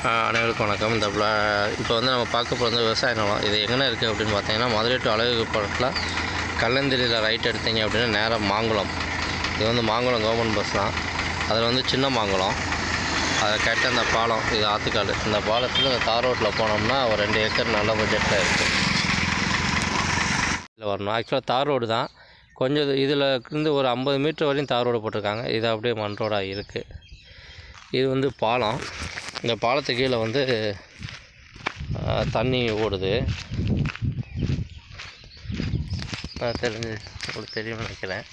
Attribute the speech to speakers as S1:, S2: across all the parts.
S1: அனைவருக்கும் வணக்கம். இப்போ வந்து நம்ம பார்க்க போகிறது விவசாய நிலம். இது எங்கே இருக்குது அப்படின்னு பார்த்தீங்கன்னா, மதுரை டு அழகு படத்தில் கல்லந்திரியில் ரைட் எடுத்தீங்க அப்படின்னா நேராக மாங்குளம். இது வந்து மாங்குளம் கவர்மெண்ட் பஸ் தான். அதில் வந்து சின்ன மாங்குளம், அதை கேட்ட அந்த பாலம், இது ஆற்றுக்காடு. இந்த பாலத்தில் இந்த தார் ரோட்டில் போனோம்னா ஒரு 2 ஏக்கர் நல்ல பட்ஜெட்டில் இருக்குது. இதில் வரணும். ஆக்சுவலாக தார் ரோடு தான். கொஞ்சம் இதில் இருந்து ஒரு 50 மீட்டர் வரையும் தார் ரோடு போட்டிருக்காங்க. இது அப்படியே மண் ரோடாக இருக்குது. இது வந்து பாலம். இந்த பாலத்துக்கு கீழே வந்து தண்ணி ஓடுது. உங்களுக்கு தெரியும் நினைக்கிறேன்.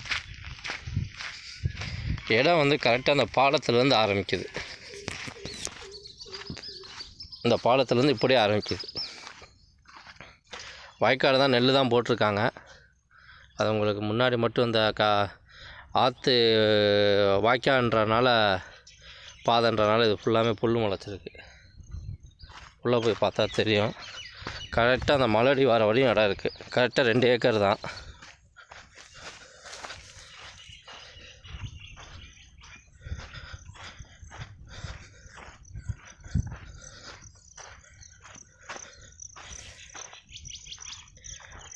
S1: இடம் வந்து கரெக்டாக அந்த பாலத்துலேருந்து ஆரம்பிக்குது. இந்த பாலத்துலேருந்து இப்படியே ஆரம்பிக்குது. வயக்காடு தான், நெல் தான் போட்டிருக்காங்க. அது உங்களுக்கு முன்னாடி மட்டும் இந்த ஆற்று வாய்க்கான்றனால, பாதைன்றனால இது ஃபுல்லாமே புல் முளைச்சிருக்கு. உள்ளே போய் பார்த்தா தெரியும். கரெக்டாக அந்த மலடி வர வரையும் இடம் இருக்குது. கரெக்டாக 2 ஏக்கர் தான்.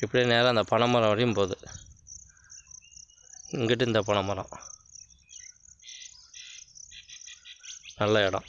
S1: இப்படியே நேராக அந்த பனைமரம் வரையும் போகுது. இங்கிட்டு இந்த பனைமரம் நல்ல இடம்.